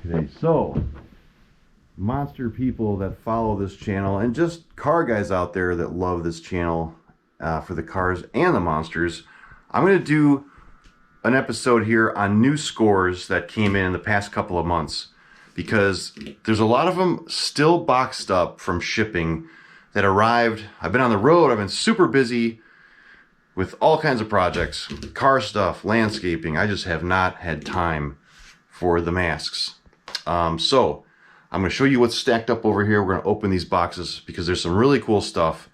today. So, monster people that follow this channel, and just car guys out there that love this channel for the cars and the monsters, I'm going to do an episode here on new scores that came in the past couple of months, because there's a lot of them still boxed up from shipping that arrived. I've been on the road, I've been super busy with all kinds of projects, car stuff, landscaping. I just have not had time for the masks. So I'm going to show you what's stacked up over here. We're going to open these boxes because there's some really cool stuff,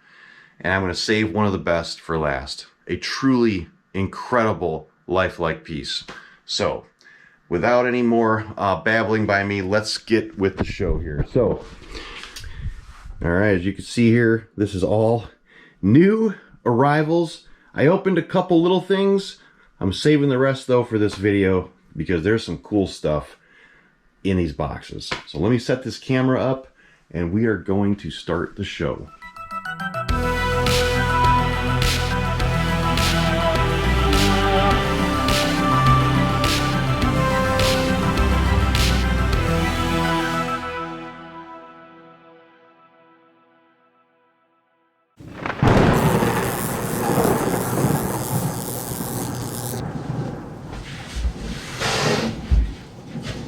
and I'm going to save one of the best for last. A truly incredible lifelike piece. So without any more babbling by me, let's get with the show here. So, all right, as you can see here, this is all new arrivals. I opened a couple little things. I'm saving the rest though for this video because there's some cool stuff in these boxes. So let me set this camera up and we are going to start the show.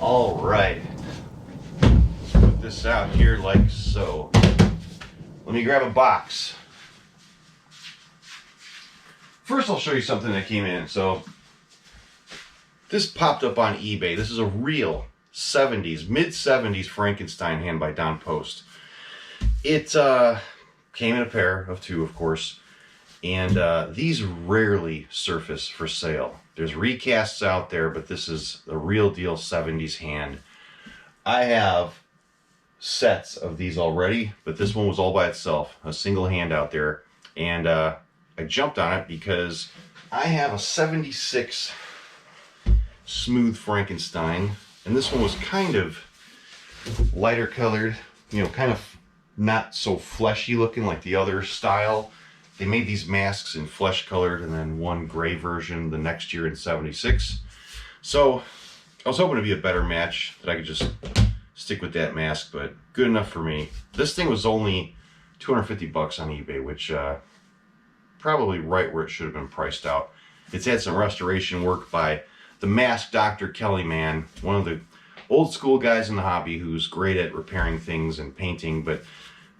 All right, put this out here like so. Let me grab a box. First, I'll show you something that came in. So this popped up on eBay. This is a real 70s, mid-70s Frankenstein hand by Don Post. It came in a pair of two, of course, and these rarely surface for sale. There's recasts out there, but this is a real deal 70s hand. I have sets of these already, but this one was all by itself, a single hand out there. And I jumped on it because I have a 76 smooth Frankenstein, and this one was kind of lighter colored, you know, kind of not so fleshy looking like the other style. They made these masks in flesh colored and then one gray version the next year in 76. So I was hoping to be a better match, that I could just stick with that mask, but good enough for me. This thing was only 250 bucks on eBay, which probably right where it should have been priced out. It's had some restoration work by the mask Dr. Kellyman, one of the old school guys in the hobby who's great at repairing things and painting, but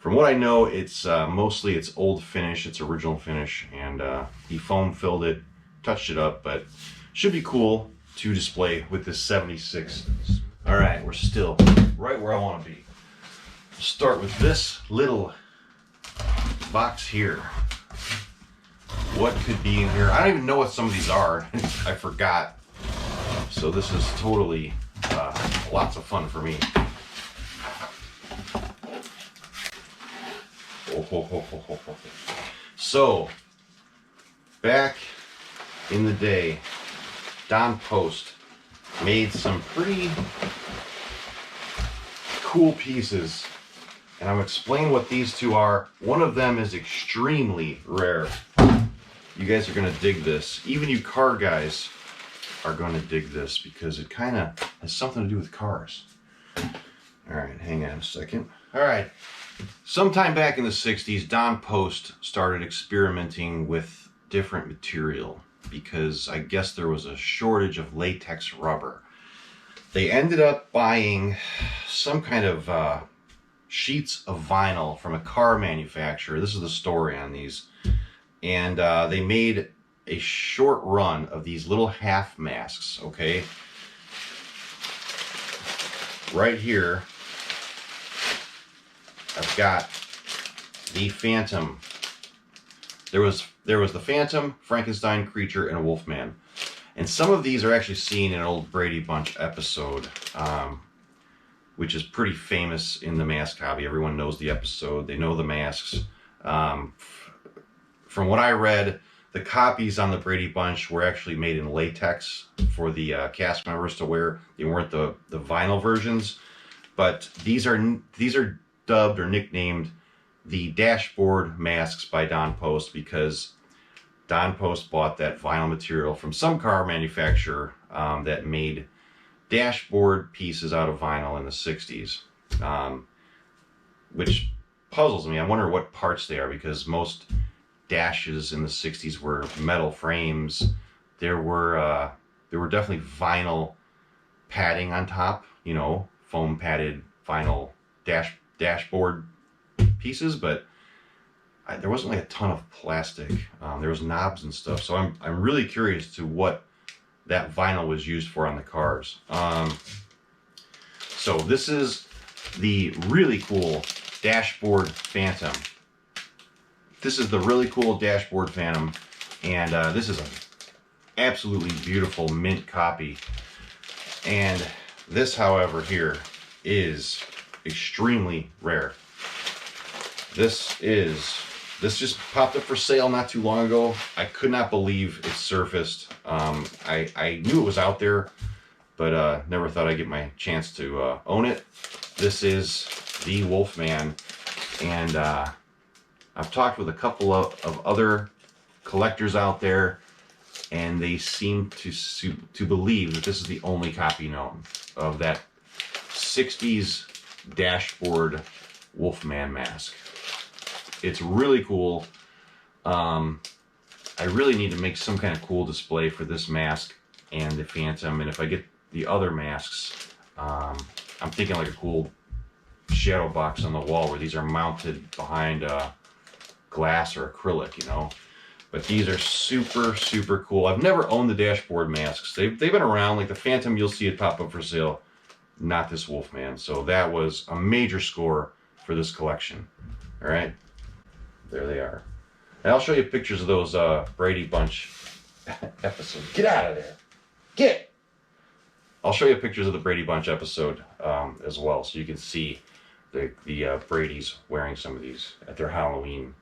from what I know, it's mostly its old finish, its original finish, and he foam filled it, touched it up, but should be cool to display with this 76. All right, we're still right where I want to be. We'll start with this little box here. What could be in here? I don't even know what some of these are. I forgot. So this is totally lots of fun for me. So, back in the day, Don Post made some pretty cool pieces, and I'm going to explain what these two are. One of them is extremely rare. You guys are going to dig this. Even you car guys are going to dig this because it kind of has something to do with cars. All right, hang on a second. All right. Sometime back in the 60s, Don Post started experimenting with different material because I guess there was a shortage of latex rubber. They ended up buying some kind of sheets of vinyl from a car manufacturer. This is the story on these. And they made a short run of these little half masks, okay? Right here, I've got the Phantom. There was the Phantom, Frankenstein creature, and a Wolfman. And some of these are actually seen in an old Brady Bunch episode, which is pretty famous in the mask hobby. Everyone knows the episode. They know the masks. From what I read, the copies on the Brady Bunch were actually made in latex for the cast members to wear. They weren't the vinyl versions. But these are dubbed or nicknamed the dashboard masks by Don Post because Don Post bought that vinyl material from some car manufacturer that made dashboard pieces out of vinyl in the 60s, which puzzles me. I wonder what parts they are, because most dashes in the 60s were metal frames. There were definitely vinyl padding on top, you know, foam padded vinyl dashboard pieces, but there wasn't like a ton of plastic. There was knobs and stuff, so I'm really curious to what that vinyl was used for on the cars. So this is the really cool dashboard Phantom. This is the really cool dashboard Phantom, and this is an absolutely beautiful mint copy. And this, however, here is extremely rare. This just popped up for sale not too long ago. I could not believe it surfaced. I knew it was out there, but never thought I'd get my chance to own it. This is the Wolfman, and I've talked with a couple of other collectors out there, and they seem to believe that this is the only copy known of that 60s dashboard Wolfman mask. It's really cool. I really need to make some kind of cool display for this mask and the Phantom, and if I get the other masks, I'm thinking like a cool shadow box on the wall where these are mounted behind glass or acrylic, you know. But these are super, super cool. I've never owned the dashboard masks. They've been around, like the Phantom, you'll see it pop up for sale. Not this Wolfman. So that was a major score for this collection. All right, there they are. And I'll show you pictures of those Brady Bunch episodes. Get out of there. Get! I'll show you pictures of the Brady Bunch episode as well, so you can see the Brady's wearing some of these at their Halloween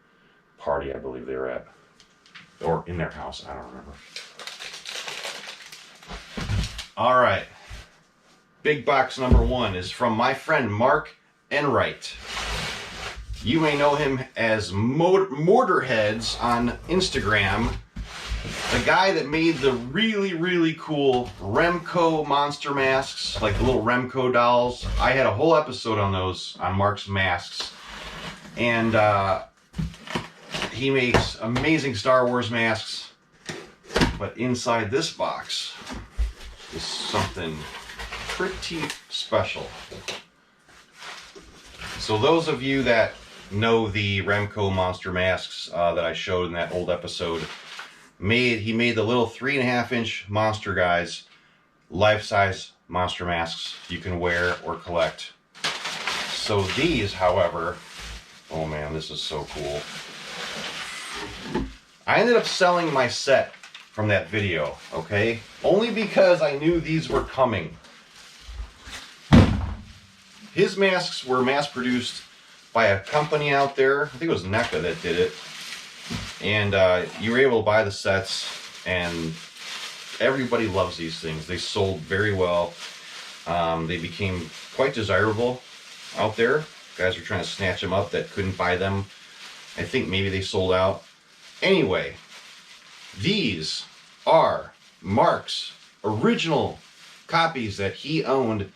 party, I believe they were at. Or in their house, I don't remember. All right. Big box number one is from my friend Mark Enright. You may know him as Mortarheads on Instagram. The guy that made the really, really cool Remco monster masks, like the little Remco dolls. I had a whole episode on those, on Mark's masks. And he makes amazing Star Wars masks. But inside this box is something pretty special. So those of you that know the Remco monster masks that I showed in that old episode, he made the little 3.5-inch monster guys, life-size monster masks you can wear or collect. So these, however, oh man, this is so cool. I ended up selling my set from that video, okay? Only because I knew these were coming. His masks were mass-produced by a company out there. I think it was NECA that did it. And you were able to buy the sets, and everybody loves these things. They sold very well. They became quite desirable out there. Guys were trying to snatch them up that couldn't buy them. I think maybe they sold out. Anyway, these are Mark's original copies that he owned,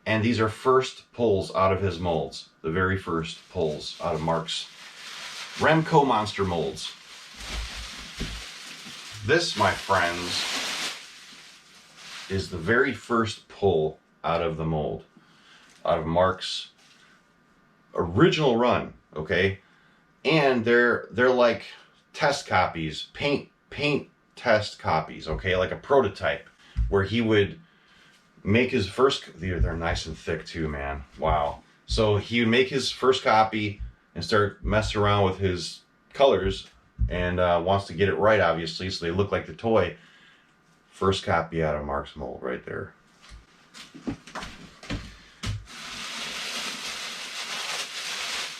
and these are first pulls out of his molds. The very first pulls out of Mark's Remco monster molds. This, my friends, is the very first pull out of the mold, out of Mark's original run, okay? And they're like test copies, paint test copies, okay? Like a prototype where he would make his first, they're nice and thick too, man. Wow. So he would make his first copy and start messing around with his colors, and wants to get it right, obviously, so they look like the toy. First copy out of Mark's mold right there.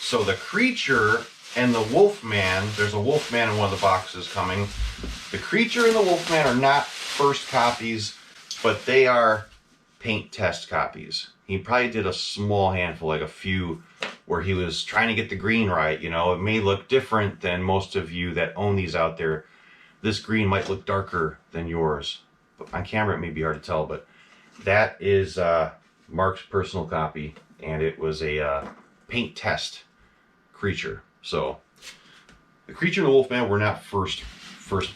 So the creature and the Wolfman, there's a Wolfman in one of the boxes coming. The creature and the Wolfman are not first copies, but they are paint test copies. He probably did a small handful, like a few, where he was trying to get the green right. You know, it may look different than most of you that own these out there. This green might look darker than yours. But on camera it may be hard to tell, but That is Mark's personal copy, and it was a paint test creature. So the creature and the Wolfman were not first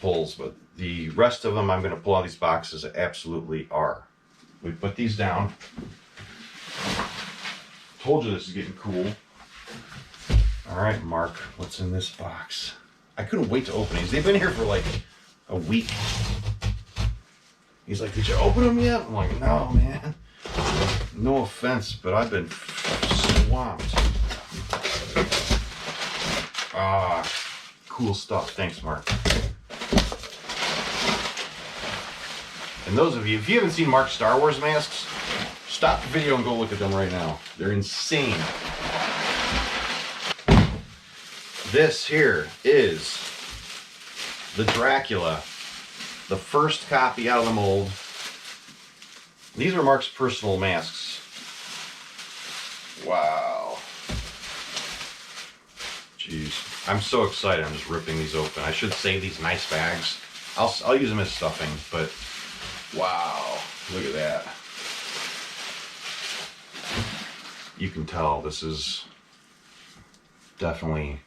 pulls, but the rest of them I'm going to pull out of these boxes absolutely are. We put these down. Told you this is getting cool. All right, Mark, what's in this box? I couldn't wait to open these. They've been here for like a week. He's like, did you open them yet? I'm like, no, man. No offense, but I've been swamped. Cool stuff. Thanks, Mark. And those of you, if you haven't seen Mark's Star Wars masks, stop the video and go look at them right now. They're insane. This here is the Dracula, the first copy out of the mold. These are Mark's personal masks. Wow. Jeez. I'm so excited. I'm just ripping these open. I should save these nice bags. I'll use them as stuffing, but wow. Look at that. You can tell this is definitely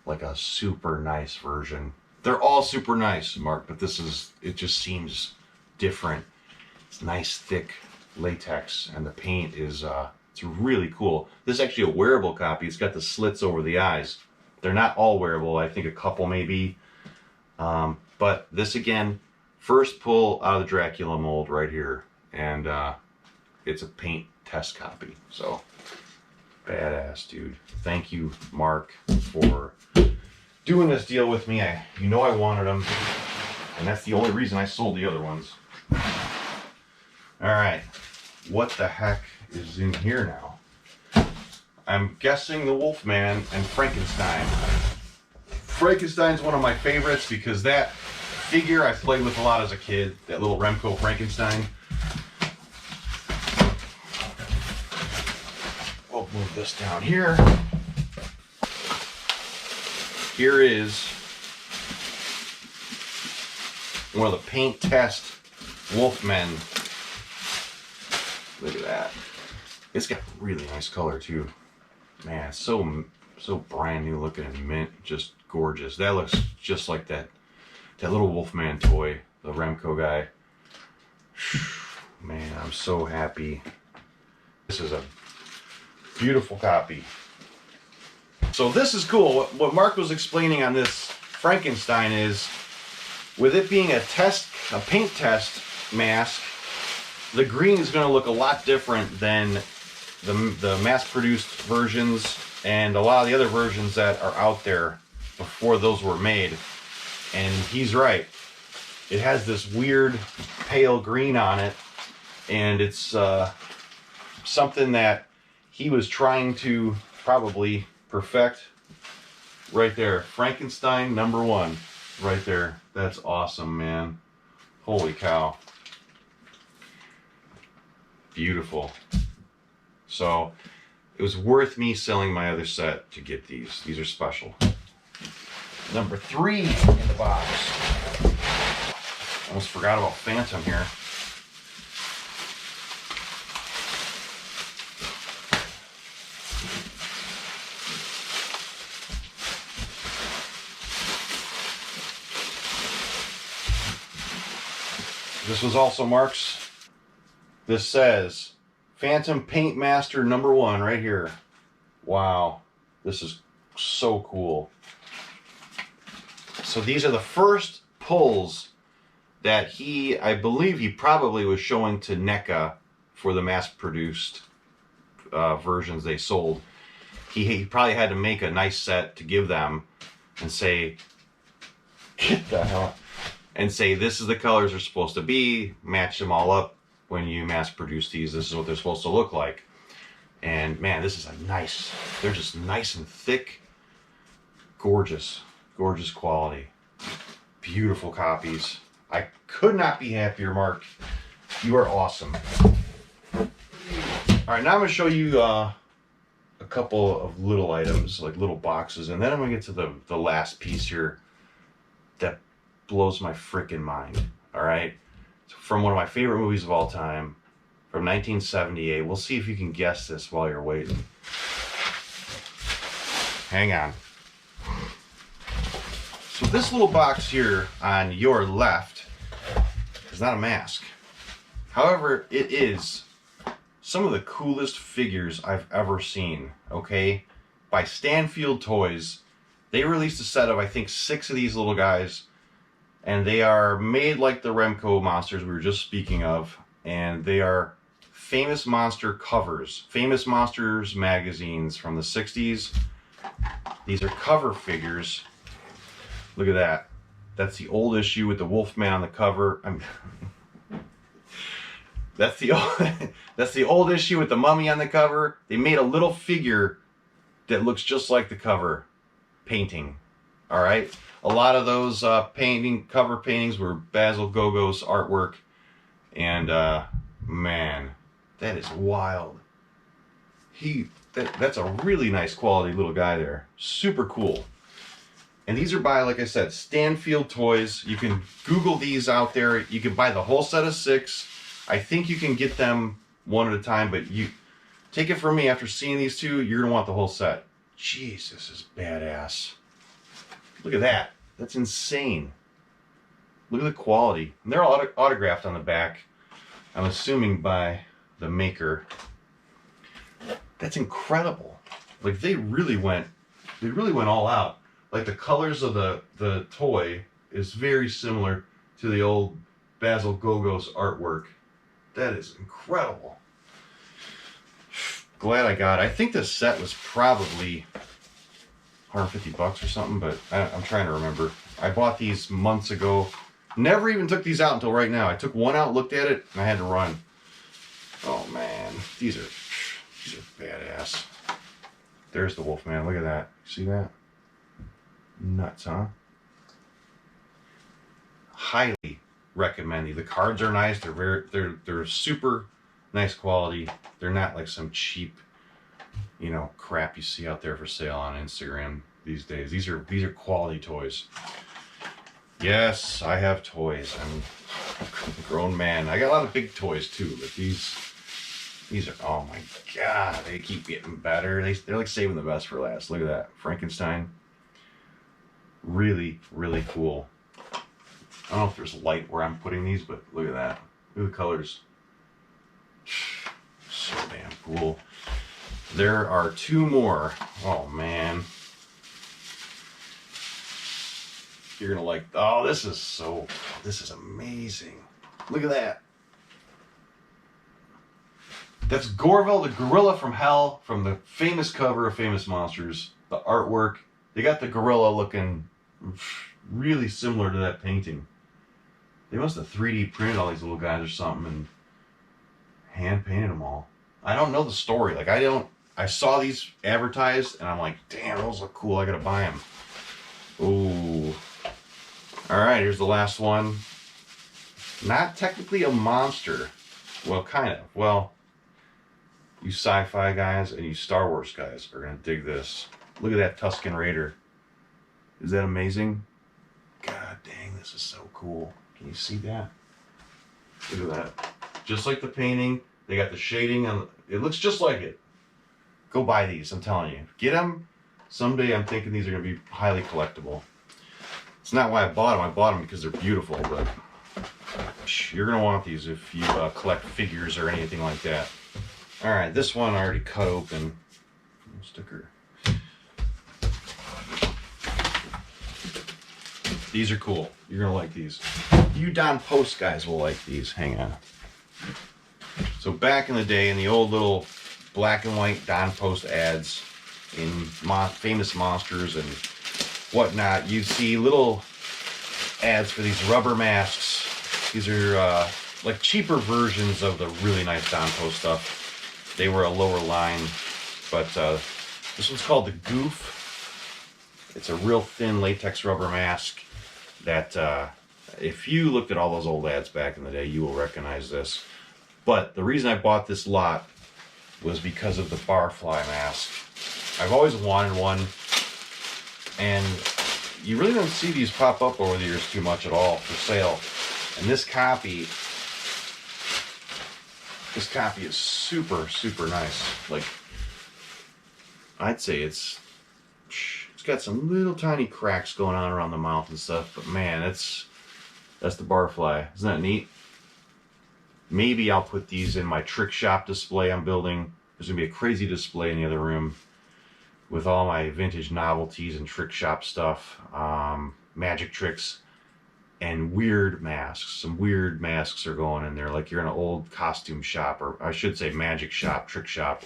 like a super nice version. They're all super nice, Mark, but this is, it just seems different. It's nice, thick latex, and the paint is, it's really cool. This is actually a wearable copy. It's got the slits over the eyes. They're not all wearable. I think a couple maybe. But this, again, first pull out of the Dracula mold right here. And it's a paint test copy. So, badass, dude. Thank you, Mark, for doing this deal with me. You know I wanted them, and that's the only reason I sold the other ones. All right, what the heck is in here now? I'm guessing the Wolfman and Frankenstein. Frankenstein's one of my favorites because that figure I played with a lot as a kid, that little Remco Frankenstein. We'll move this down here. Here is one of the paint test Wolfmen. Look at that. It's got really nice color too. Man, it's so brand new looking and mint, just gorgeous. That looks just like that little Wolfman toy, the Remco guy. Man, I'm so happy. This is a beautiful copy. So this is cool. What Mark was explaining on this Frankenstein is, with it being a paint test mask, the green is going to look a lot different than the mass-produced versions and a lot of the other versions that are out there before those were made. And he's right. It has this weird pale green on it, and it's something that he was trying to probably perfect. Right there, Frankenstein #1 right there. That's awesome, man. Holy cow. Beautiful. So it was worth me selling my other set to get these. These are special. Number 3 in the box. Almost forgot about Phantom here. This was also Mark's. This says Phantom Paint Master #1 right here. Wow, this is so cool. So these are the first pulls that I believe he probably was showing to NECA for the mass-produced versions they sold. He probably had to make a nice set to give them and say, get the hell, and say this is the colors they're supposed to be, match them all up when you mass produce these. This is what they're supposed to look like. And man, this is they're just nice and thick, gorgeous quality, beautiful copies. I could not be happier, Mark. You are awesome. All right, now I'm gonna show you a couple of little items, like little boxes, and then I'm gonna get to the last piece here that blows my freaking mind. All right, so from one of my favorite movies of all time, from 1978. We'll see if you can guess this while you're waiting. Hang on. So this little box here on your left is not a mask. However, it is some of the coolest figures I've ever seen, okay? By Stanfield Toys. They released a set of, I think, 6 of these little guys, and they are made like the Remco monsters we were just speaking of, and they are Famous Monster covers, Famous Monsters magazines from the 60s. These are cover figures. Look at that. That's the old issue with the Wolfman on the cover. That's the old issue with the mummy on the cover. They made a little figure that looks just like the cover painting. All right. A lot of those cover paintings were Basil Gogos artwork, and man, that is wild. That's a really nice quality little guy there. Super cool. And these are by, like I said, Stanfield Toys. You can Google these out there. You can buy the whole set of 6. I think you can get them one at a time, but you take it from me, after seeing these 2, you're gonna want the whole set. Jeez, this is badass. Look at that. That's insane. Look at the quality. And they're all autographed on the back. I'm assuming by the maker. That's incredible. Like they really went all out. Like the colors of the toy is very similar to the old Basil Gogos artwork. That is incredible. Glad I got it. I think this set was probably $150 or something, but I'm trying to remember. I bought these months ago. Never even took these out until right now. I took one out, looked at it, and I had to run. Oh man, these are badass. There's the Wolfman. Look at that. See that? Nuts, huh? Highly recommend these. The cards are nice. They're super nice quality. They're not like some cheap, crap you see out there for sale on Instagram these days. These are quality toys. Yes, I have toys. I'm a grown man. I got a lot of big toys too, but these are, oh my god, they keep getting better. They're like saving the best for last. Look at that. Frankenstein. Really, really cool. I don't know if there's light where I'm putting these, but look at that. Look at the colors. So damn cool. There are 2 more. Oh man. You're gonna like, oh, this is amazing. Look at that. That's Gorville, the gorilla from hell, from the famous cover of Famous Monsters. The artwork, they got the gorilla looking really similar to that painting. They must have 3D printed all these little guys or something and hand painted them all. I don't know the story. Like I saw these advertised and I'm like, damn, those look cool. I gotta buy them. Ooh. All right, here's the last one. Not technically a monster. Well, kind of. Well, you sci-fi guys and you Star Wars guys are gonna dig this. Look at that Tusken Raider. Is that amazing? God dang, this is so cool. Can you see that? Look at that. Just like the painting, they got the shading and it looks just like it. Go buy these, I'm telling you. Get them. Someday I'm thinking these are gonna be highly collectible. It's not why I bought them. I bought them because they're beautiful, but you're gonna want these if you collect figures or anything like that. All right, this one I already cut open. Sticker. These are cool. You're gonna like these. You Don Post guys will like these. Hang on. So back in the day, in the old little black and white Don Post ads in Famous Monsters and whatnot, you'd see little ads for these rubber masks. These are like cheaper versions of the really nice Don Post stuff. They were a lower line, but this one's called the Goof. It's a real thin latex rubber mask that if you looked at all those old ads back in the day, you will recognize this. But the reason I bought this lot was because of the barfly mask. I've always wanted one, and you really don't see these pop up over the years too much at all for sale. And this copy This copy is super, super nice. Like, I'd say it's got some little tiny cracks going on around the mouth and stuff, but man, that's the barfly. Isn't that neat? Maybe I'll put these in my trick shop display I'm building. There's gonna be a crazy display in the other room with all my vintage novelties and trick shop stuff, magic tricks, and weird masks. Some weird masks are going in there, like you're in an old costume shop, or I should say magic shop, trick shop.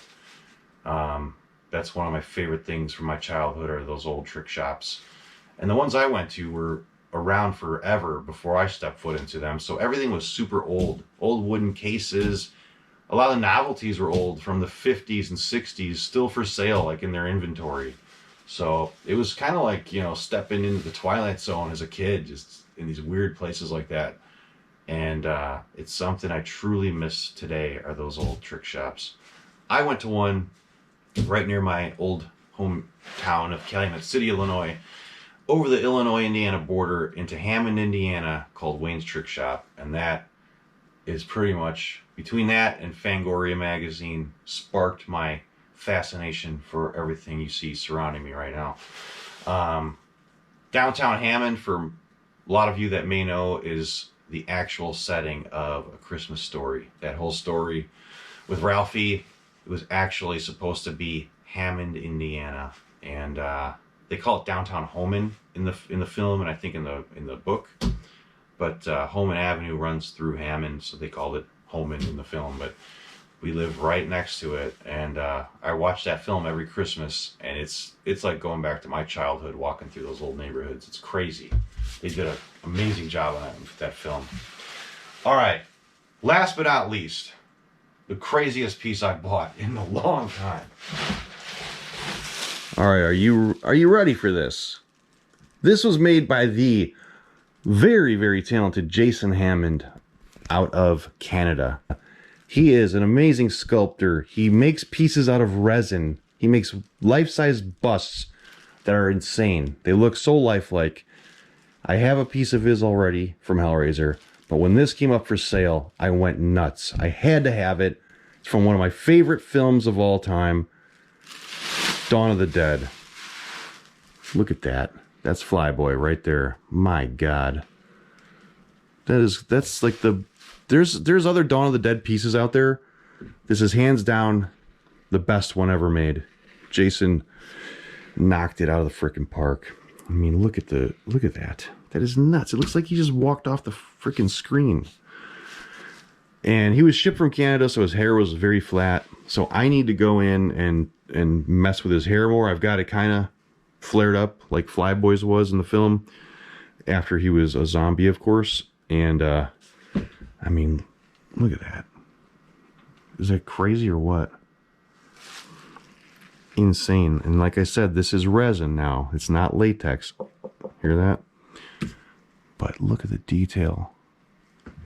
That's one of my favorite things from my childhood, are those old trick shops. And the ones I went to were around forever before I stepped foot into them. So everything was super old. Old wooden cases. A lot of the novelties were old, from the 50s and 60s, still for sale, like in their inventory. So it was kind of like, you know, stepping into the Twilight Zone as a kid, just in these weird places like that. And it's something I truly miss today, are those old trick shops. I went to one right near my old hometown of Calumet City, Illinois, over the Illinois-Indiana border into Hammond, Indiana, called Wayne's Trick Shop. And that is pretty much, between that and Fangoria magazine, sparked my fascination for everything you see surrounding me right now. Downtown Hammond, for a lot of you that may know, is the actual setting of A Christmas Story. That whole story with Ralphie, it was actually supposed to be Hammond, Indiana, and they call it Downtown Homan in the film, and I think in the book. But Homan Avenue runs through Hammond, so they called it Homan in the film. But we live right next to it, and I watch that film every Christmas, and it's like going back to my childhood, walking through those old neighborhoods. It's crazy. They did an amazing job on that film. All right, last but not least, the craziest piece I bought in a long time. All right, are you ready for this? This was made by the very, very talented Jason Hammond out of Canada. He is an amazing sculptor. He makes pieces out of resin. He makes life-size busts that are insane. They look so lifelike. I have a piece of his already from Hellraiser, but when this came up for sale, I went nuts. I had to have it. It's from one of my favorite films of all time, Dawn of the Dead. Look at that. That's Flyboy right there. My God. That's like there's other Dawn of the Dead pieces out there. This is hands down the best one ever made. Jason knocked it out of the frickin' park. I mean, look at that. That is nuts. It looks like he just walked off the frickin' screen. And he was shipped from Canada, so his hair was very flat. So I need to go in and mess with his hair more. I've got it kind of flared up like Flyboy's was in the film, after he was a zombie, of course. And I mean, look at that. Is that crazy or what? Insane. And like I said, this is resin now. It's not latex. Hear that? But look at the detail.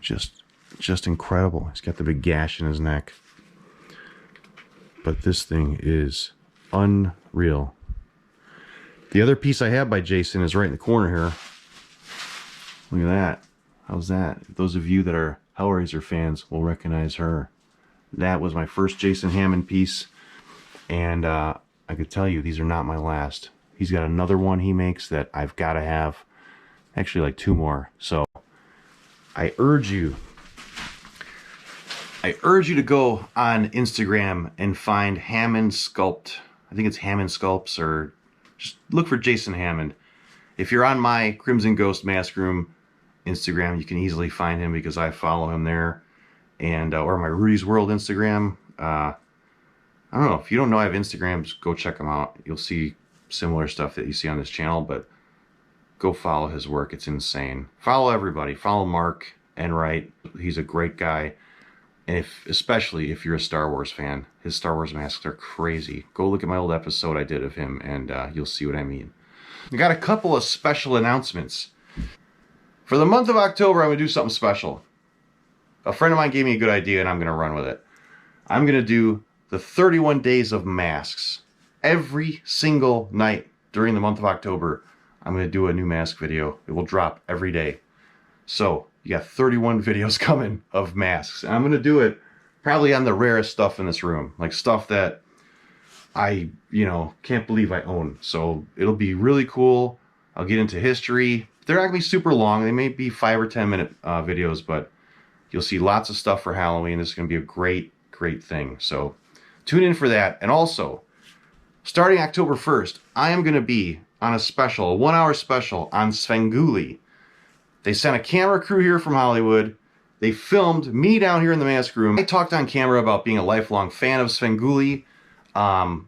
Just incredible. He's got the big gash in his neck. But this thing is unreal. The other piece I have by Jason is right in the corner here. Look at that. How's that? Those of you that are Hellraiser fans will recognize her. That was my first Jason Hammond piece. And I could tell you, these are not my last. He's got another one he makes that I've got to have. Actually, like 2 more. So I urge you to go on Instagram and find Hammond Sculpt. I think it's Hammond Sculpts, or just look for Jason Hammond. If you're on my Crimson Ghost Mask Room Instagram, you can easily find him because I follow him there. And or my Rudy's World Instagram. I don't know. If you don't know I have Instagrams, go check them out. You'll see similar stuff that you see on this channel, but go follow his work. It's insane. Follow everybody. Follow Mark Enright. He's a great guy. And especially if you're a Star Wars fan, his Star Wars masks are crazy. Go look at my old episode I did of him, and you'll see what I mean. I got a couple of special announcements. For the month of October, I'm going to do something special. A friend of mine gave me a good idea, and I'm going to run with it. I'm going to do the 31 days of masks. Every single night during the month of October, I'm going to do a new mask video. It will drop every day. So you got 31 videos coming of masks. And I'm going to do it Probably on the rarest stuff in this room, like stuff that I, can't believe I own. So it'll be really cool. I'll get into history. They're not gonna be super long. They may be 5 or 10 minute videos, but you'll see lots of stuff for Halloween. This is gonna be a great, great thing. So tune in for that. And also, starting October 1st, I am gonna be on a special, a 1-hour special on Svengoolie. They sent a camera crew here from Hollywood. They filmed me down here in the mask room. I talked on camera about being a lifelong fan of Svengoolie.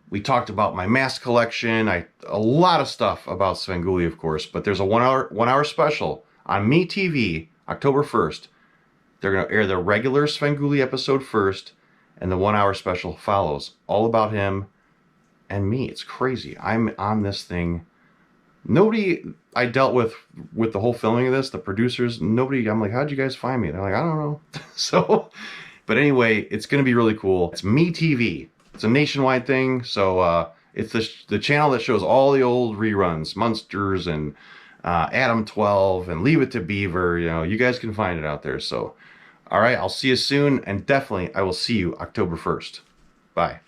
We talked about my mask collection. A lot of stuff about Svengoolie, of course. But there's a 1-hour special on MeTV, October 1st. They're going to air the regular Svengoolie episode first, and the 1-hour special follows. All about him and me. It's crazy. I'm on this thing. Nobody I dealt with the whole filming of this, the producers, nobody, I'm like, how'd you guys find me? They're like, I don't know. So, but anyway, it's going to be really cool. It's MeTV. It's a nationwide thing. So it's the channel that shows all the old reruns, Munsters and Adam 12 and Leave It to Beaver. You guys can find it out there. So, all right, I'll see you soon. And definitely, I will see you October 1st. Bye.